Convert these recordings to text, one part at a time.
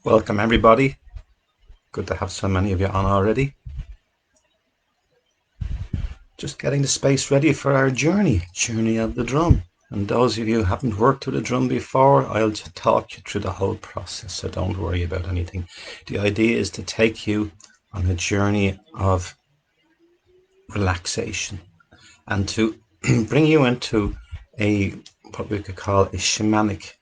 Welcome, everybody. Good to have so many of you on already. Just getting the space ready for our journey of the drum. And those of you who haven't worked with a drum before, I'll just talk you through the whole process, so don't worry about anything. The idea is to take you on a journey of relaxation and to bring you into what we could call a shamanic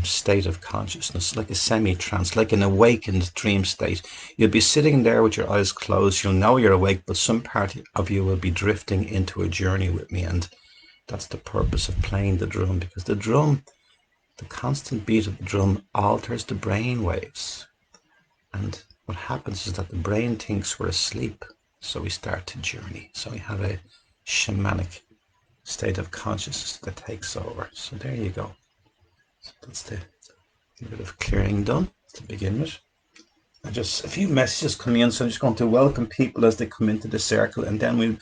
state of consciousness, like a semi-trance, like an awakened dream state. You'll be sitting there with your eyes closed. You'll know you're awake, but some part of you will be drifting into a journey with me. And that's the purpose of playing the drum, because the drum, the constant beat of the drum, alters the brain waves. And what happens is that the brain thinks we're asleep. So we start to journey. So we have a shamanic state of consciousness that takes over. So there you go. So that's the bit of clearing done to begin with. And just a few messages coming in, so I'm just going to welcome people as they come into the circle, and then we'll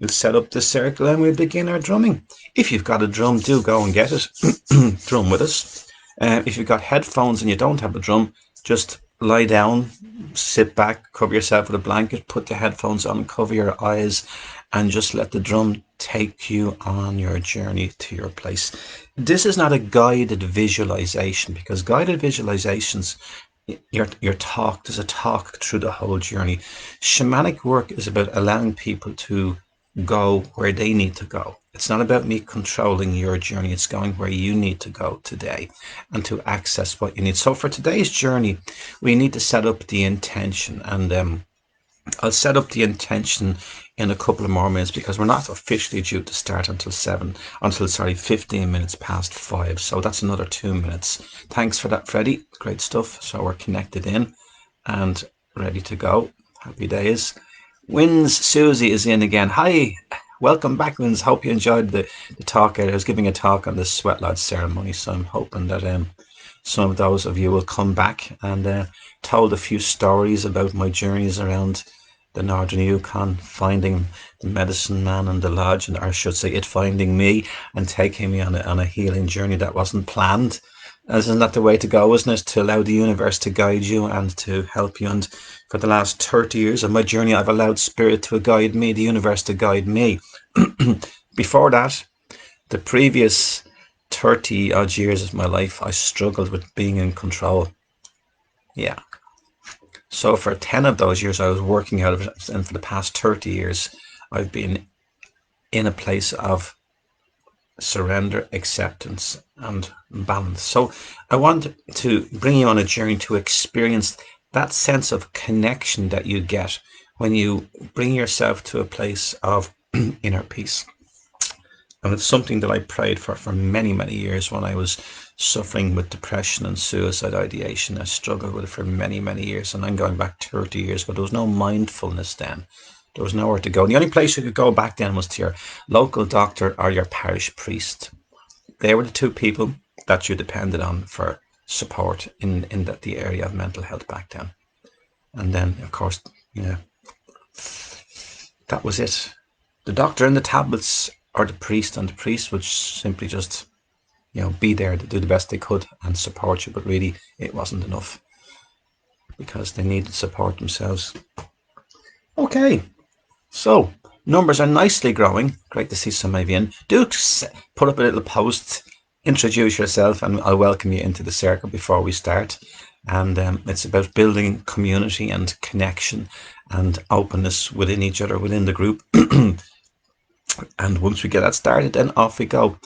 set up the circle and we'll begin our drumming. If you've got a drum, do go and get it. Drum with us. If you've got headphones and you don't have a drum, just lie down, sit back, cover yourself with a blanket, put the headphones on, cover your eyes, and just let the drum take you on your journey to your place. This is not a guided visualization, because guided visualizations, there's a talk through the whole journey. Shamanic work is about allowing people to go where they need to go. It's not about me controlling your journey. It's going where you need to go today and to access what you need. So for today's journey, we need to set up the intention, and I'll set up the intention in a couple of more minutes, because we're not officially due to start until 15 minutes past 5. So that's another 2 minutes. Thanks for that, Freddie. Great stuff. So we're connected in and ready to go. Happy days. Wins Susie is in again. Hi. Welcome back, Wins. Hope you enjoyed the talk. I was giving a talk on the Sweat Lodge ceremony, so I'm hoping that some of those of you will come back, and told a few stories about my journeys around the northern Yukon, finding the medicine man and the lodge, and or I should say it finding me and taking me on a healing journey that wasn't planned. Isn't that the way to go, isn't it? To allow the universe to guide you and to help you. And for the last 30 years of my journey, I've allowed spirit to guide me, the universe to guide me. Before that, the previous 30 odd years of my life, I struggled with being in control. Yeah. So for 10 of those years, I was working out of it. And for the past 30 years, I've been in a place of surrender, acceptance, and balance. So I want to bring you on a journey to experience that sense of connection that you get when you bring yourself to a place of inner peace. And it's something that I prayed for many, many years when I was suffering with depression and suicide ideation. I struggled with it for many, many years, and I'm going back 30 years, but there was no mindfulness then. There was nowhere to go. And the only place you could go back then was to your local doctor or your parish priest. They were the two people that you depended on for support in the area of mental health back then. And then, of course, that was it. The doctor and the tablets, or the priest, and the priest would simply just, be there to do the best they could and support you. But really, it wasn't enough, because they needed support themselves. Okay, so numbers are nicely growing. Great to see some of you in. Do put up a little post, introduce yourself, and I'll welcome you into the circle before we start. And it's about building community and connection and openness within each other, within the group. And once we get that started, then off we go.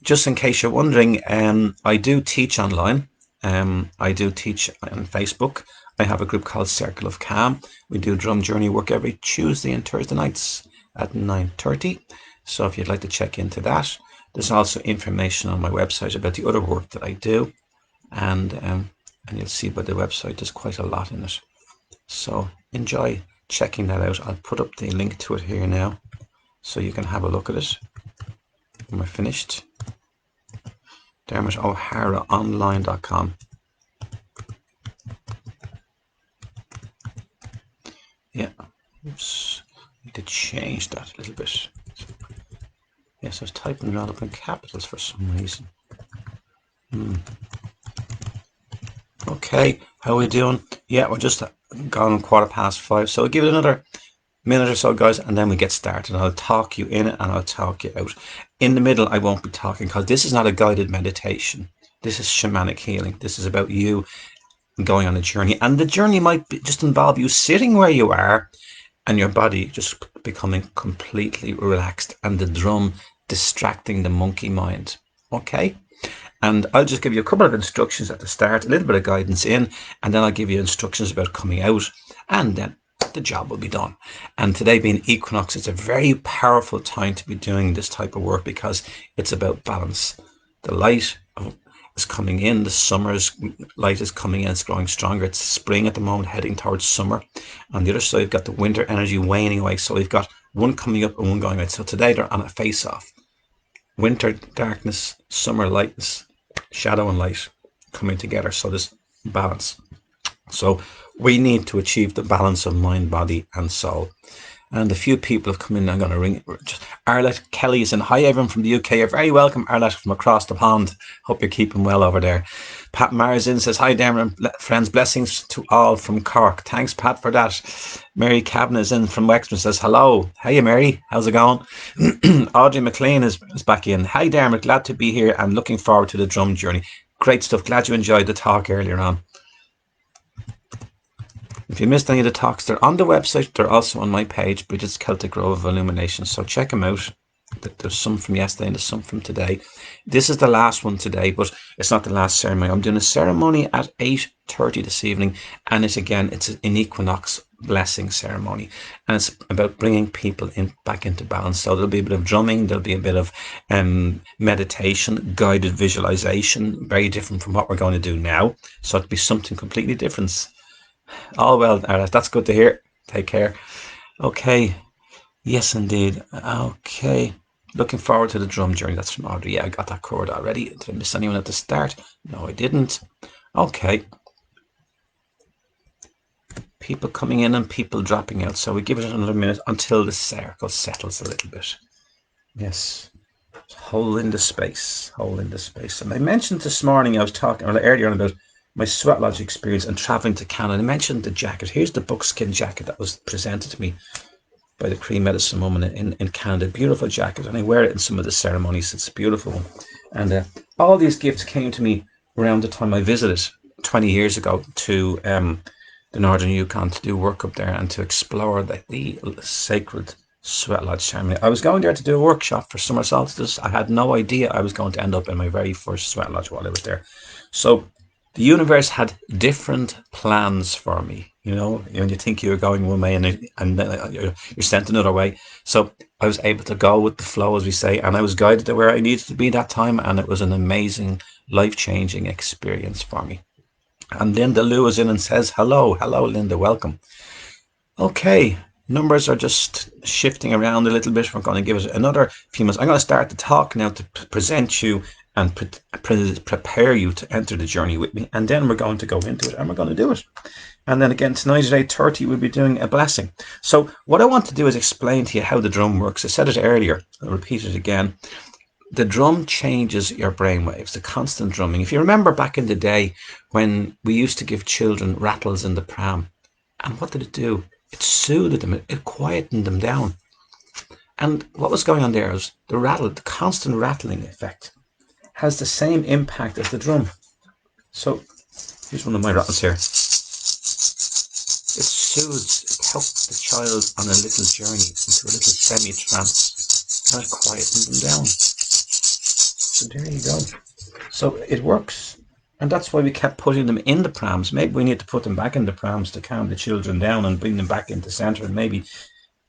Just in case you're wondering, I do teach online. I do teach on Facebook. I have a group called Circle of Calm. We do drum journey work every Tuesday and Thursday nights at 9:30. So if you'd like to check into that, There's also information on my website about the other work that I do, and you'll see by the website there's quite a lot in it. So enjoy checking that out. I'll put up the link to it here now, so you can have a look at it when we're finished. DermotO'HaraOnline.com. Yeah, oops, I need to change that a little bit. Yes, I was typing it all up in capitals for some reason. Okay, how are we doing? Yeah, we're just gone 5:15, so I'll give it another minute or so, guys, and then we get started. I'll talk you in and I'll talk you out. In the middle, I won't be talking because this is not a guided meditation. This is shamanic healing. This is about you going on a journey, and the journey might just involve you sitting where you are and your body just becoming completely relaxed and the drum distracting the monkey mind. Okay? And I'll just give you a couple of instructions at the start, a little bit of guidance in, and then I'll give you instructions about coming out, and then the job will be done. And today being equinox, it's a very powerful time to be doing this type of work because it's about balance. The light is coming in, the summer's light is coming in, it's growing stronger. It's spring at the moment, heading towards summer. On the other side, we've got the winter energy waning away. So we've got one coming up and one going out. So today they're on a face-off. Winter darkness, summer lightness, shadow and light coming together. So there's balance. So we need to achieve the balance of mind, body, and soul. And a few people have come in. I'm going to ring. Arlette Kelly is in. Hi, everyone from the UK. You're very welcome, Arlette, from across the pond. Hope you're keeping well over there. Pat Marzin says, hi, Dermot, friends. Blessings to all from Cork. Thanks, Pat, for that. Mary Cavan is in from Wexford. Says, hello. Hey, Mary. How's it going? Audrey McLean is back in. Hi, Dermot. Glad to be here and looking forward to the drum journey. Great stuff. Glad you enjoyed the talk earlier on. If you missed any of the talks, they're on the website. They're also on my page, Bridget's Celtic Grove of Illumination. So check them out. There's some from yesterday and there's some from today. This is the last one today, but it's not the last ceremony. I'm doing a ceremony at 8:30 this evening, and it's an equinox blessing ceremony, and it's about bringing people back into balance. So there'll be a bit of drumming, there'll be a bit of meditation, guided visualization, very different from what we're going to do now. So it'll be something completely different. All well, that's good to hear. Take care. Okay. Yes, indeed. Okay. Looking forward to the drum journey. That's from Audrey. Yeah, I got that covered already. Did I miss anyone at the start? No, I didn't. Okay. People coming in and people dropping out. So we give it another minute until the circle settles a little bit. Yes. Hold in the space. Hold in the space. And I mentioned this morning, I was talking earlier on about my Sweat Lodge experience and traveling to Canada. I mentioned the jacket. Here's the buckskin jacket that was presented to me by the Cree Medicine woman in Canada. Beautiful jacket, and I wear it in some of the ceremonies. It's a beautiful one. And all these gifts came to me around the time I visited 20 years ago to the Northern Yukon to do work up there and to explore the sacred Sweat Lodge ceremony. I was going there to do a workshop for summer solstice. I had no idea I was going to end up in my very first Sweat Lodge while I was there. So the universe had different plans for me, when you think you're going one way and you're sent another way. So I was able to go with the flow, as we say, and I was guided to where I needed to be that time, and it was an amazing, life-changing experience for me. And Linda Lou is in and says, hello, Linda, welcome. Okay, numbers are just shifting around a little bit. We're going to give it another few minutes. I'm going to start the talk now to present you and prepare you to enter the journey with me, and then we're going to go into it and we're going to do it. And then again tonight at 8:30 we'll be doing a blessing. So what I want to do is explain to you how the drum works. I said it earlier, I'll repeat it again. The drum changes your brainwaves, the constant drumming. If you remember back in the day when we used to give children rattles in the pram, and what did it do? It soothed them, it quietened them down. And what was going on there was the constant rattling effect has the same impact as the drum. So here's one of my rattles here. It soothes, it helps the child on a little journey into a little semi-trance, and it quietens them down. So there you go. So it works, and that's why we kept putting them in the prams. Maybe we need to put them back in the prams to calm the children down and bring them back into center, and maybe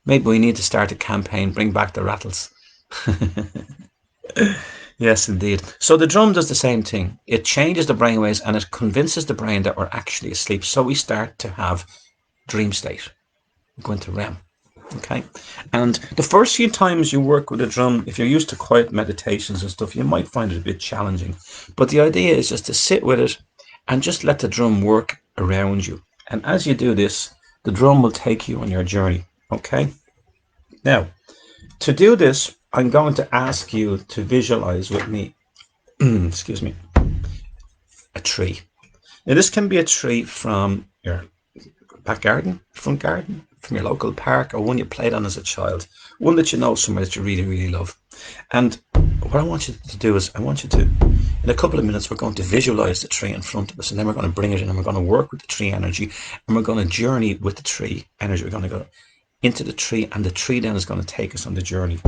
we need to start a campaign, bring back the rattles. Yes, indeed. So the drum does the same thing. It changes the brainwaves and it convinces the brain that we're actually asleep. So we start to have dream state, go into REM. Okay. And the first few times you work with a drum, if you're used to quiet meditations and stuff, you might find it a bit challenging. But the idea is just to sit with it and just let the drum work around you. And as you do this, the drum will take you on your journey. Okay. Now, to do this, I'm going to ask you to visualize with me, excuse me, a tree. Now, this can be a tree from your back garden, front garden, from your local park, or one you played on as a child, one that you know somewhere that you really, really love. And what I want you to do is, I want you to, in a couple of minutes, we're going to visualize the tree in front of us, and then we're going to bring it in, and we're going to work with the tree energy, and we're going to journey with the tree energy. We're going to go into the tree, and the tree then is going to take us on the journey.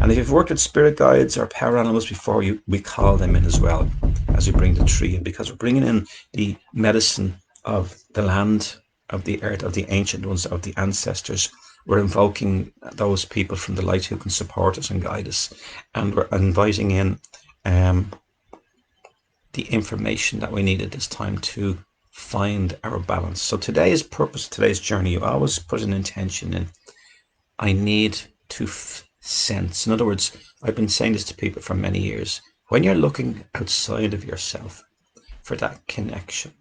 And if you've worked with spirit guides or power animals before, we call them in as well as we bring the tree in, because we're bringing in the medicine of the land, of the earth, of the ancient ones, of the ancestors. We're invoking those people from the light who can support us and guide us. And we're inviting in um, the information that we need at this time to find our balance. So today's purpose, today's journey, you always put an intention in. I need to sense. In other words, I've been saying this to people for many years. When you're looking outside of yourself for that connection,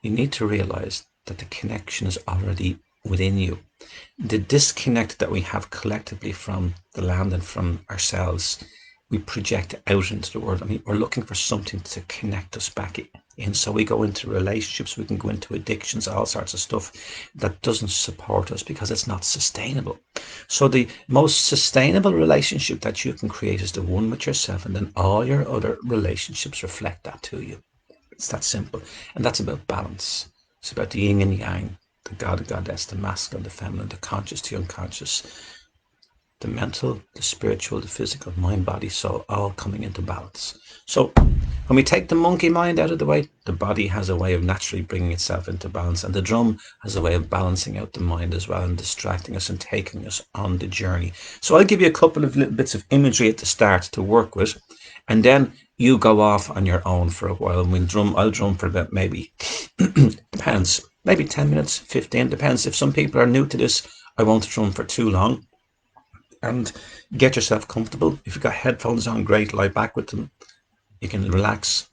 you need to realize that the connection is already within you. The disconnect that we have collectively from the land and from ourselves, we project out into the world. I mean, we're looking for something to connect us back in. So we go into relationships, we can go into addictions, all sorts of stuff that doesn't support us because it's not sustainable. So the most sustainable relationship that you can create is the one with yourself, and then all your other relationships reflect that to you. It's that simple. And that's about balance. It's about the yin and yang, the god and goddess, the masculine, the feminine, the conscious, the unconscious, the mental, the spiritual, the physical, mind, body, soul, all coming into balance. So when we take the monkey mind out of the way, the body has a way of naturally bringing itself into balance, and the drum has a way of balancing out the mind as well and distracting us and taking us on the journey. So I'll give you a couple of little bits of imagery at the start to work with, and then you go off on your own for a while. And I'll drum for about maybe, depends, maybe 10 minutes, 15, depends. If some people are new to this, I won't drum for too long. And get yourself comfortable. If you've got headphones on, great, lie back with them. You can relax,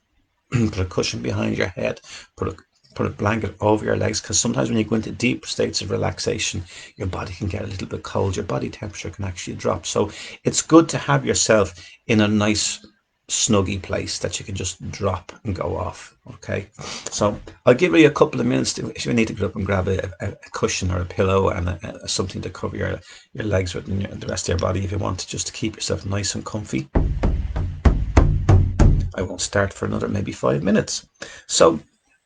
put a cushion behind your head, put a blanket over your legs, because sometimes when you go into deep states of relaxation, your body can get a little bit cold, your body temperature can actually drop. So it's good to have yourself in a nice snuggy place that you can just drop and go off. Okay, so I'll give you a couple of minutes if you need to get up and grab a cushion or a pillow and something to cover your legs with and the rest of your body if you want to, just to keep yourself nice and comfy. I won't start for another maybe 5 minutes. So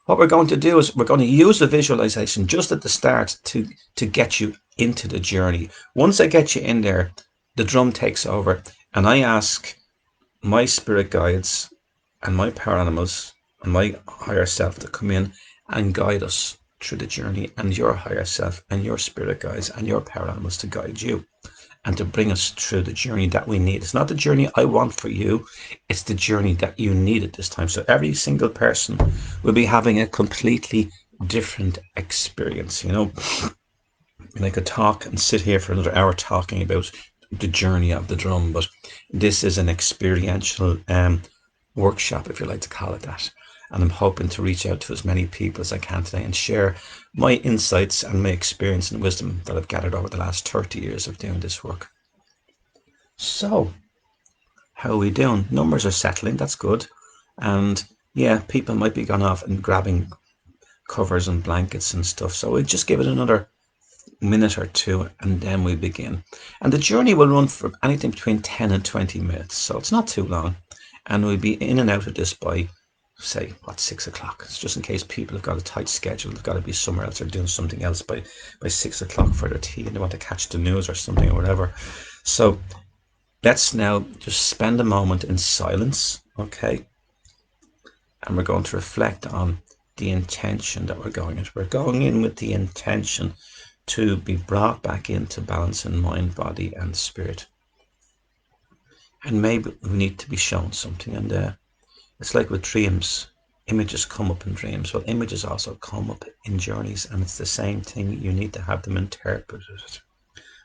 what we're going to do is we're going to use the visualization just at the start to get you into the journey. Once I get you in there, the drum takes over and I ask my spirit guides and my power animals and my higher self to come in and guide us through the journey, and your higher self and your spirit guides and your power animals to guide you and to bring us through the journey that we need. It's not the journey I want for you, it's the journey that you need at this time. So every single person will be having a completely different experience. And I could talk and sit here for another hour talking about the journey of the drum, but this is an experiential workshop, if you like to call it that. And I'm hoping to reach out to as many people as I can today and share my insights and my experience and wisdom that I've gathered over the last 30 years of doing this work. So, how are we doing? Numbers are settling, that's good. And yeah, people might be going off and grabbing covers and blankets and stuff. So we'll just give it another minute or two and then we begin. And the journey will run for anything between 10 and 20 minutes. So it's not too long. And we'll be in and out of this by, say, 6 o'clock. It's just in case people have got a tight schedule. They've got to be somewhere else or doing something else by 6 o'clock for their tea and they want to catch the news or something or whatever. So let's now just spend a moment in silence, okay? And we're going to reflect on the intention that we're going into. We're going in with the intention to be brought back into balance in mind, body, and spirit. And maybe we need to be shown something. And it's like with dreams, images come up in dreams. Well, images also come up in journeys, and it's the same thing. You need to have them interpreted.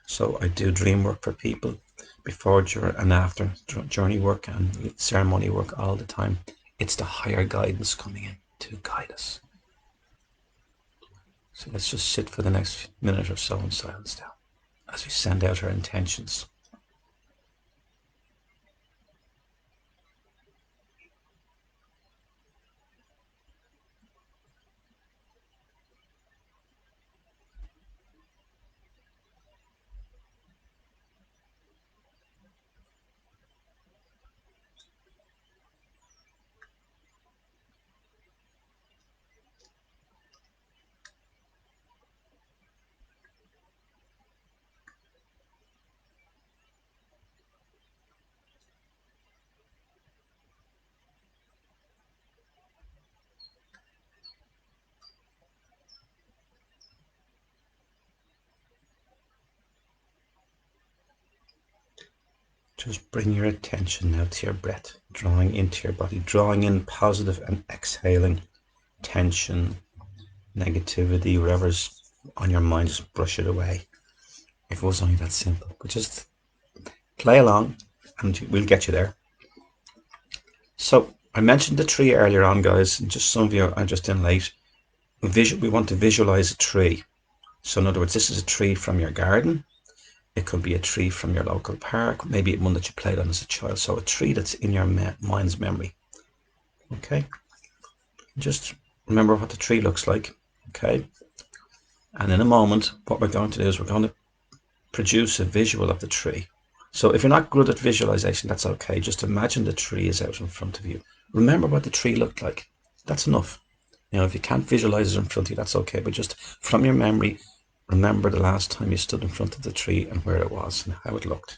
So I do dream work for people before, during, and after, journey work and ceremony work all the time. It's the higher guidance coming in to guide us. So let's just sit for the next minute or so in silence now as we send out our intentions. Just bring your attention now to your breath, drawing into your body, drawing in positive and exhaling tension, negativity, whatever's on your mind, just brush it away. If it was only that simple, but just play along and we'll get you there. So I mentioned the tree earlier on, guys, and just some of you are just in late. We want to visualize a tree. So in other words, this is a tree from your garden. It could be a tree from your local park, maybe one that you played on as a child. So a tree that's in your mind's memory. Okay. Just remember what the tree looks like. Okay. And in a moment, what we're going to do is we're going to produce a visual of the tree. So if you're not good at visualization, that's okay. Just imagine the tree is out in front of you. Remember what the tree looked like. That's enough. You know, if you can't visualize it in front of you, that's okay. But just from your memory, remember the last time you stood in front of the tree and where it was and how it looked.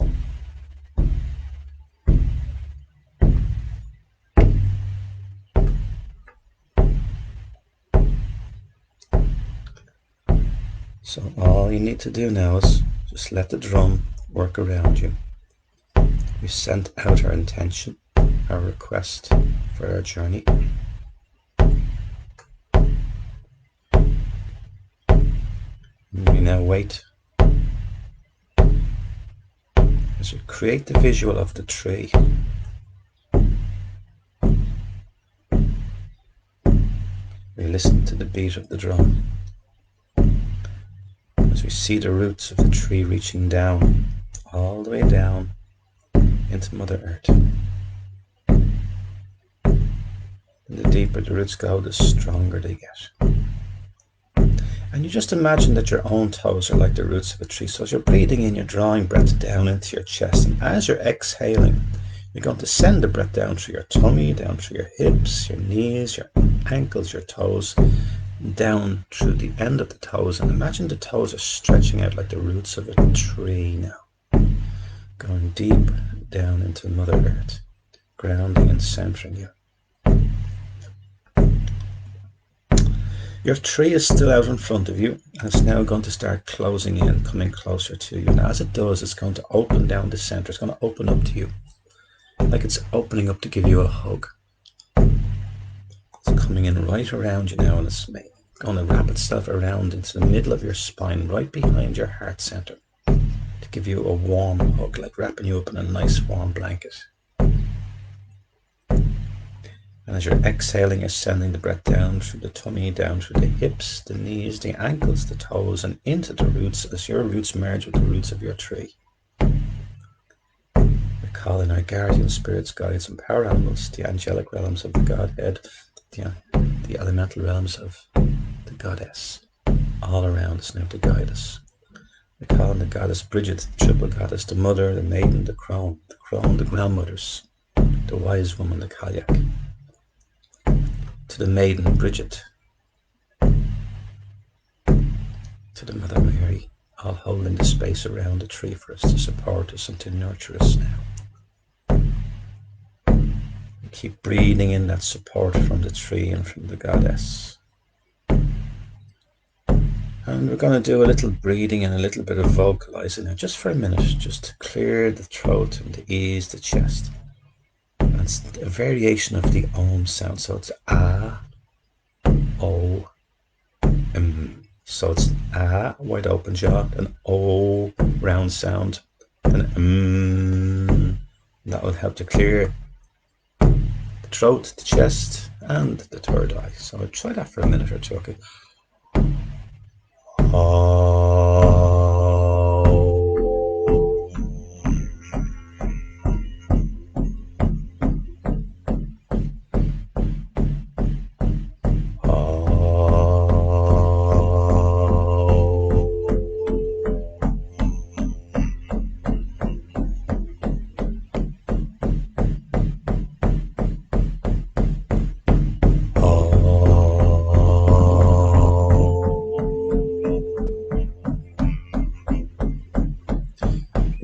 So all you need to do now is just let the drum work around you. We sent out our intention, our request for our journey. We now wait as we create the visual of the tree. We listen to the beat of the drum as we see the roots of the tree reaching down, all the way down into Mother Earth. And the deeper the roots go, the stronger they get. And you just imagine that your own toes are like the roots of a tree. So as you're breathing in, you're drawing breath down into your chest. And as you're exhaling, you're going to send the breath down through your tummy, down through your hips, your knees, your ankles, your toes, down through the end of the toes. And imagine the toes are stretching out like the roots of a tree now, going deep down into Mother Earth, grounding and centering you. Your tree is still out in front of you, and it's now going to start closing in, coming closer to you. And as it does, it's going to open down the center. It's going to open up to you, like it's opening up to give you a hug. It's coming in right around you now, and it's going to wrap itself around into the middle of your spine, right behind your heart center, to give you a warm hug, like wrapping you up in a nice warm blanket. And as you're exhaling, you're sending the breath down through the tummy, down through the hips, the knees, the ankles, the toes, and into the roots as your roots merge with the roots of your tree. We're calling our guardian spirits, guides, and power animals, the angelic realms of the Godhead, the elemental realms of the Goddess, all around us now to guide us. We're calling the Goddess Bridget, the triple goddess, the Mother, the Maiden, the Crone, the grandmothers, the Wise Woman, the Kalyak, to the Maiden Bridget, to the Mother Mary, all holding the space around the tree for us to support us and to nurture us now. We keep breathing in that support from the tree and from the Goddess. And And we're going to do a little breathing and a little bit of vocalizing now, just for a minute, just to clear the throat and to ease the chest. That's a variation of the Om sound, so it's ah, o, so it's ah, wide open jaw, an o, round sound, and that will help to clear the throat, the chest, and the third eye. So I'll try that for a minute or two. Okay.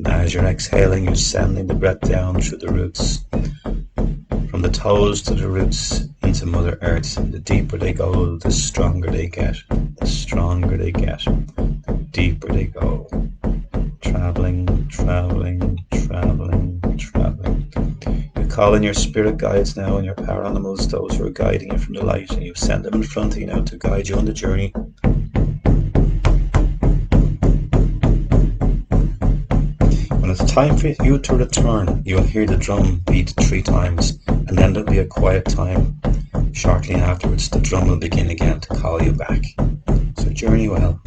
As you're exhaling, you're sending the breath down through the roots, from the toes to the roots into Mother Earth. The deeper they go, the stronger they get. The stronger they get, the deeper they go. Traveling, traveling, traveling, traveling. You call in your spirit guides now and your power animals, those who are guiding you from the light, and you send them in front of you now to guide you on the journey. When it's time for you to return, you'll hear the drum beat 3 times, and then there'll be a quiet time. Shortly afterwards, the drum will begin again to call you back. So journey well.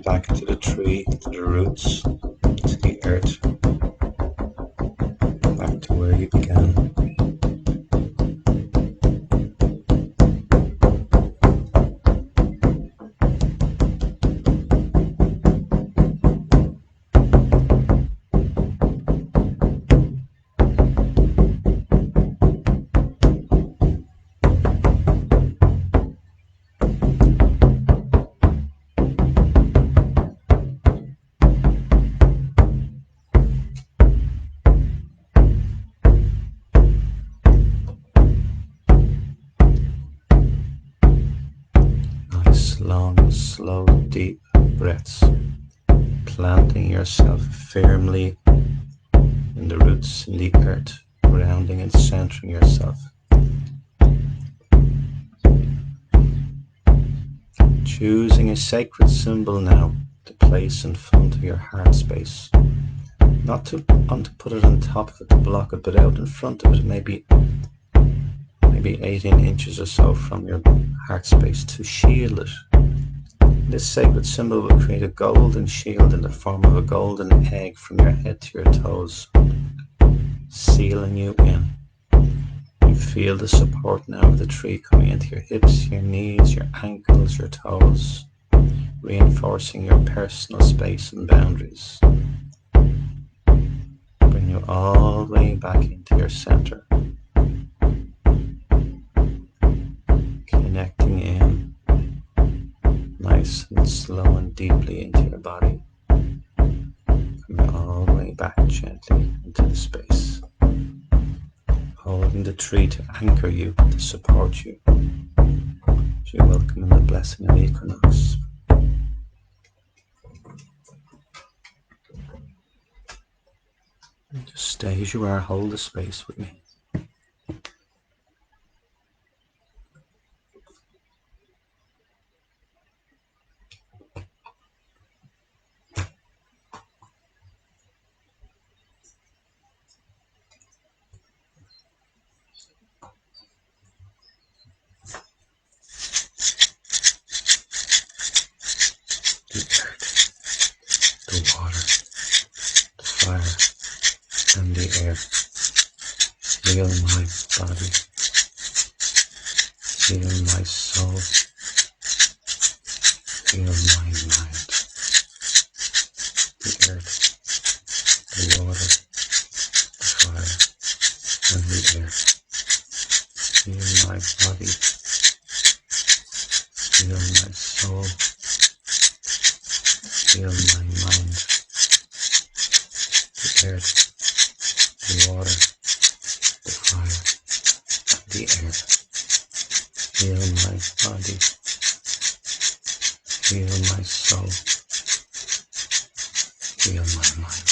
back into the tree, to the roots, to the earth, back to where you began. Nice, long, slow, deep breaths, planting yourself firmly in the roots, in the earth, grounding and centering yourself. Choosing a sacred symbol now to place in front of your heart space. Not to put it on top of it to block it, but out in front of it, maybe 18 inches or so from your heart space, to shield it. This sacred symbol will create a golden shield in the form of a golden egg from your head to your toes, sealing you in. You feel the support now of the tree coming into your hips, your knees, your ankles, your toes, reinforcing your personal space and boundaries. Bring you all the way back into your center, connecting in nice and slow and deeply into your body. Coming all the way back gently into the space, holding the tree to anchor you, to support you. As you welcome in the blessing of the equinox. And just stay as you are, hold the space with me. The earth, the water, the fire, and the air. Feel my body, feel my soul, feel my mind. The earth, the water, the fire, and the air. Feel my body, feel my soul, feel my mind. The earth, the water, the fire, and the air. Feel my body, feel my soul, feel my mind.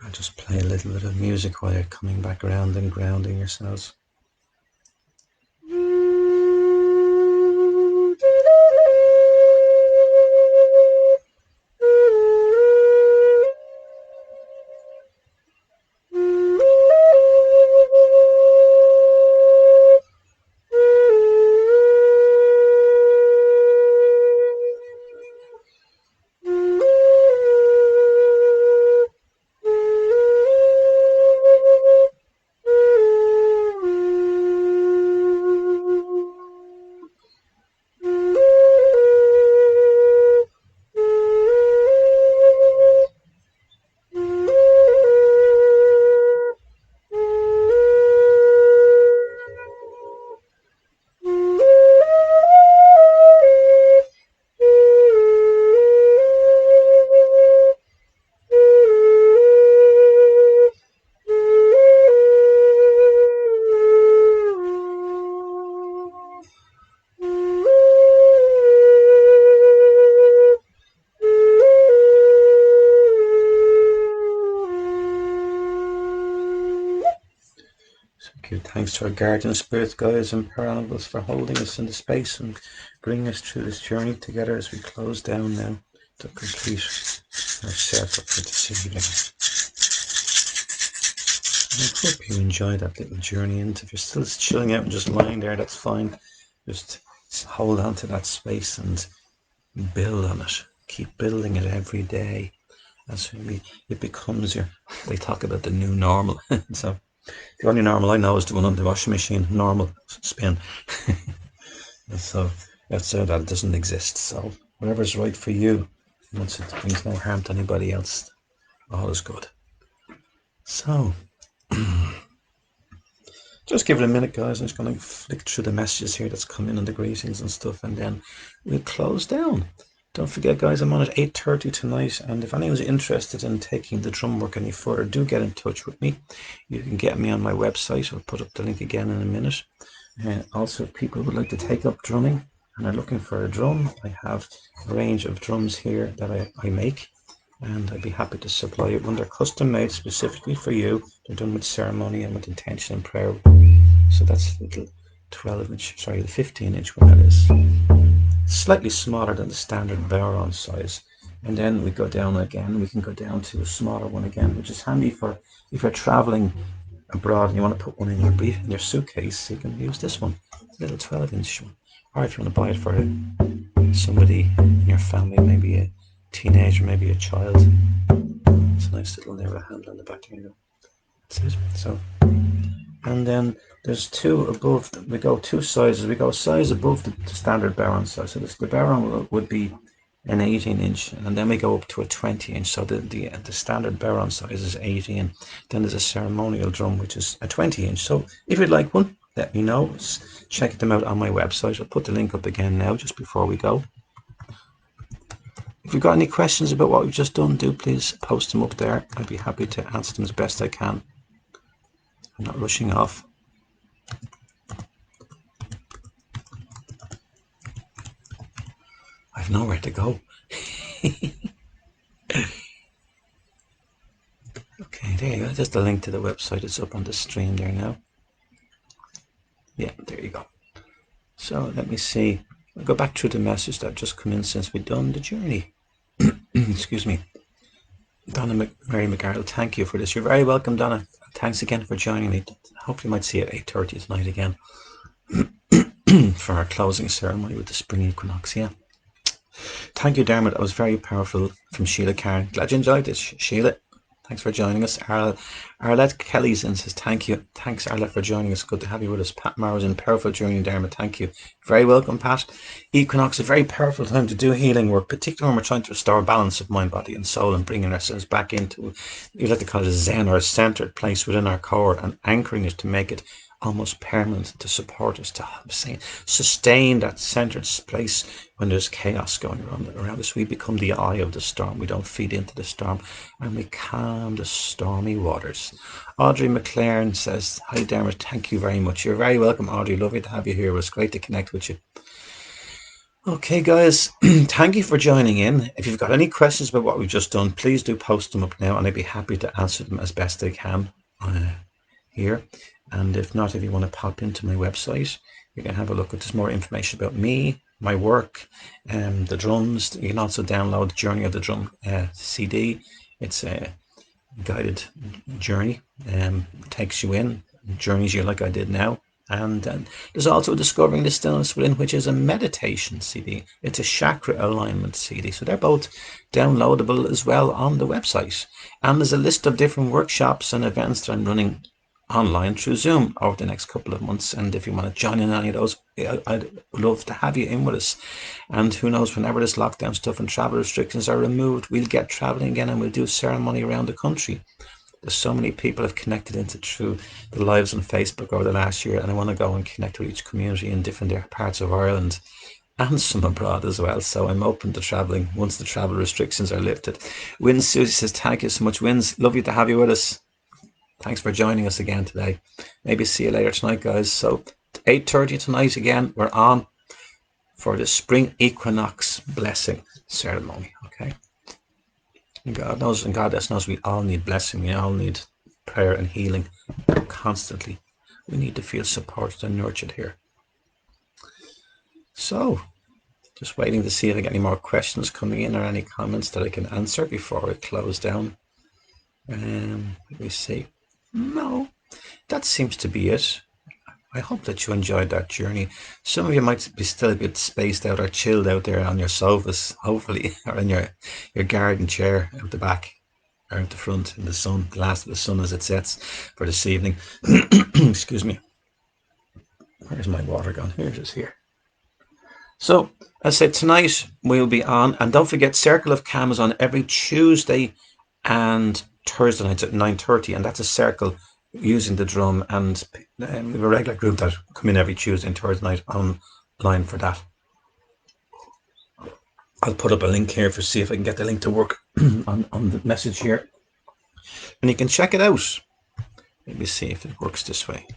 I'll just play a little bit of music while you're coming back around and grounding yourselves. Give thanks to our guardian spirits, guides and paranormals for holding us in the space and bringing us through this journey together as we close down now to complete our setup for this evening. And I hope you enjoy that little journey, and if you're still chilling out and just lying there, that's fine. Just hold on to that space and build on it. Keep building it every day. That's really, it becomes your, they talk about the new normal. So the only normal I know is the one on the washing machine, normal spin. So outside that, it doesn't exist. So whatever's right for you, once it brings no harm to anybody else, all is good. So just give it a minute, guys. I'm just going to flick through the messages here that's come in and the greetings and stuff, and then we'll close down. Don't forget, guys, I'm on at 8:30 tonight, and if anyone's interested in taking the drum work any further, do get in touch with me. You can get me on my website. I'll put up the link again in a minute. Also, if people would like to take up drumming and are looking for a drum, I have a range of drums here that I make, and I'd be happy to supply it when they're custom made specifically for you. They're done with ceremony and with intention and prayer. So that's the little 12-inch, sorry, the 15-inch one that is. Slightly smaller than the standard Veyron size. And then we go down again, we can go down to a smaller one again, which is handy for if you're traveling abroad and you want to put one in your suitcase, you can use this one. It's a little 12-inch one. Or if you want to buy it for somebody in your family, maybe a teenager, maybe a child. It's a nice little narrow handle on the back. There you go. That's it. So, and then there's two above. We go two sizes. We go a size above the standard Veyron size. So the Veyron would be an 18-inch, and then we go up to a 20-inch. So the standard Veyron size is 18. Then there's a ceremonial drum which is a 20-inch. So if you'd like one, let me know. Check them out on my website. I'll put the link up again now just before we go. If you've got any questions about what we've just done, do please post them up there. I'd be happy to answer them as best I can. I'm not rushing off. I've nowhere to go. Okay, there you go. There's the link to the website. It's up on the stream there now. Yeah, there you go. So let me see. I'll go back through the message that just come in since we've done the journey. Excuse me. Donna Mary McGarrell, thank you for this. You're very welcome, Donna. Thanks again for joining me. Hopefully you might see you at 8:30 tonight again for our closing ceremony with the spring equinox. Yeah. Thank you, Dermot. That was very powerful from Sheila Karen. Glad you enjoyed this, Sheila. Thanks for joining us. Arlette Kelly's in says, thank you. Thanks, Arlette, for joining us. Good to have you with us. Pat Morrow's in powerful journey, Dermot. Thank you. Very welcome, Pat. Equinox, a very powerful time to do healing work, particularly when we're trying to restore balance of mind, body, and soul, and bringing ourselves back into, you like to call it a zen or a centered place within our core, and anchoring it to make it almost permanent, to support us, to sustain that centered place when there's chaos going around us. We become the eye of the storm. We don't feed into the storm, and we calm the stormy waters. Audrey McLaren says, hi Dermot, thank you very much. You're very welcome, Audrey. Lovely to have you here. It was great to connect with you. Okay, guys, thank you for joining in. If you've got any questions about what we've just done, please do post them up now, and I'd be happy to answer them as best I can here. And if not, if you want to pop into my website, you can have a look at this more information about me, my work, the drums. You can also download the Journey of the Drum CD. It's a guided journey, takes you in, journeys you like I did now. And there's also Discovering the Stillness Within, which is a meditation CD. It's a chakra alignment CD. So they're both downloadable as well on the website. And there's a list of different workshops and events that I'm running online through Zoom over the next couple of months. And if you want to join in any of those, I'd love to have you in with us. And who knows, whenever this lockdown stuff and travel restrictions are removed, we'll get traveling again and we'll do ceremony around the country. There's so many people have connected into through the lives on Facebook over the last year, and I want to go and connect with each community in different parts of Ireland and some abroad as well. So I'm open to traveling once the travel restrictions are lifted. Wins Susie says, thank you so much. Wins, lovely to have you with us. Thanks for joining us again today. Maybe see you later tonight, guys. So 8:30 tonight again, we're on for the spring equinox blessing ceremony. Okay. And God knows, and Goddess knows, we all need blessing. We all need prayer and healing constantly. We need to feel supported and nurtured here. So, just waiting to see if I get any more questions coming in or any comments that I can answer before I close down. Let me see. No, that seems to be it. I hope that you enjoyed that journey. Some of you might be still a bit spaced out or chilled out there on your sofas, hopefully, or in your garden chair out the back or out the front in the sun, the last of the sun as it sets for this evening. Excuse me. Where's my water gone? Here it is here. So, as I said, tonight we'll be on, and don't forget, Circle of Calm is on every Tuesday and Thursday nights at 9:30, and that's a circle using the drum, and we have a regular group that come in every Tuesday and Thursday night online for that. I'll put up a link here for see if I can get the link to work on the message here, and you can check it out. Let me see if it works this way.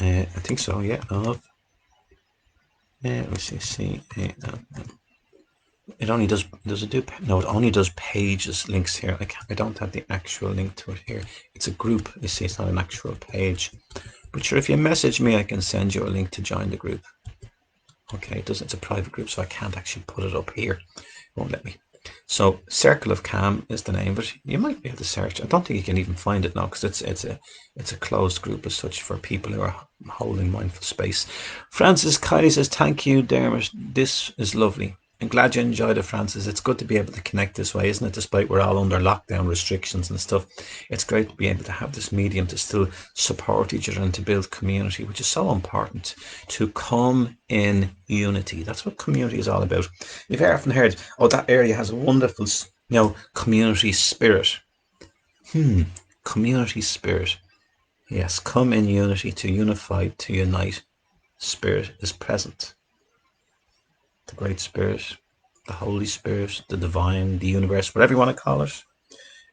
I think so. Yeah. Let me see. It only does it do, no, it only does pages, links here. I don't have the actual link to it here. It's a group, you see, it's not an actual page. But sure, if you message me, I can send you a link to join the group. Okay, it's a private group, so I can't actually put it up here. It won't let me. So Circle of Calm is the name, but you might be able to search. I don't think you can even find it now because it's a closed group as such for people who are holding mindful space. Francis Kylie says, thank you, Dermot. This is lovely. I'm glad you enjoyed it, Francis. It's good to be able to connect this way, isn't it? Despite we're all under lockdown restrictions and stuff, it's great to be able to have this medium to still support each other and to build community, which is so important, to come in unity. That's what community is all about. You've often heard, oh, that area has a wonderful, community spirit. Community spirit. Yes, come in unity, to unify, to unite. Spirit is present. The Great Spirit, the Holy Spirit, the Divine, the Universe, whatever you want to call it.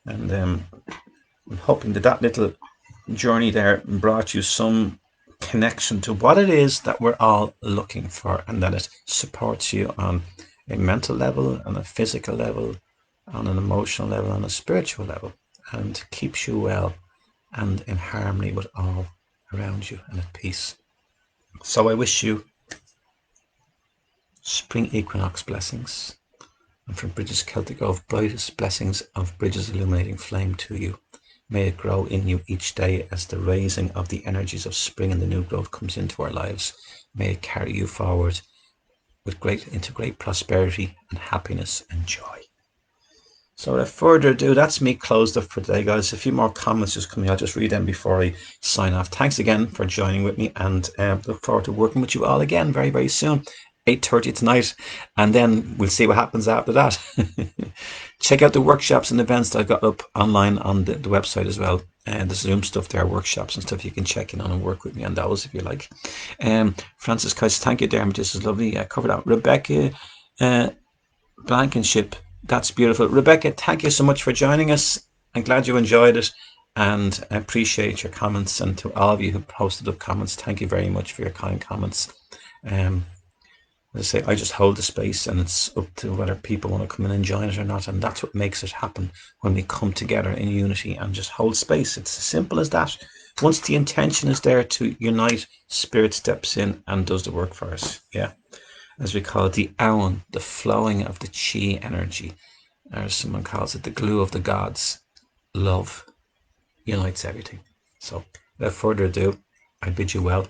And I'm hoping that little journey there brought you some connection to what it is that we're all looking for, and that it supports you on a mental level, on a physical level, on an emotional level, on a spiritual level, and keeps you well and in harmony with all around you and at peace. So I wish you spring equinox blessings, and from Bridges Celtic Oath, brightest blessings of Bridges illuminating flame to you. May it grow in you each day as the raising of the energies of spring and the new growth comes into our lives. May it carry you forward into great prosperity and happiness and joy. So without further ado, that's me closed up for today, guys. A few more comments just coming. I'll just read them before I sign off. Thanks again for joining with me, and look forward to working with you all again very, very soon. 8:30 tonight, and then we'll see what happens after that. Check out the workshops and events that I've got up online on the website as well, and the Zoom stuff there, workshops and stuff you can check in on and work with me on those if you like. Francis Kais, thank you, Dermot. This is lovely. I covered that. Rebecca Blankenship, that's beautiful. Rebecca, thank you so much for joining us. I'm glad you enjoyed it, and I appreciate your comments. And to all of you who posted up comments, thank you very much for your kind comments. As I say, I just hold the space, and it's up to whether people want to come in and join it or not, and that's what makes it happen when we come together in unity and just hold space. It's as simple as that. Once the intention is there to unite, Spirit steps in and does the work for us. Yeah, as we call it, the Aon, the flowing of the Chi energy, or as someone calls it, the glue of the gods. Love unites everything. So without further ado, I bid you well.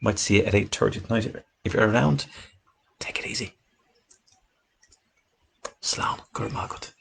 Might see you at 8:30 tonight if you're around. Take it easy. Slán, Gurmagut.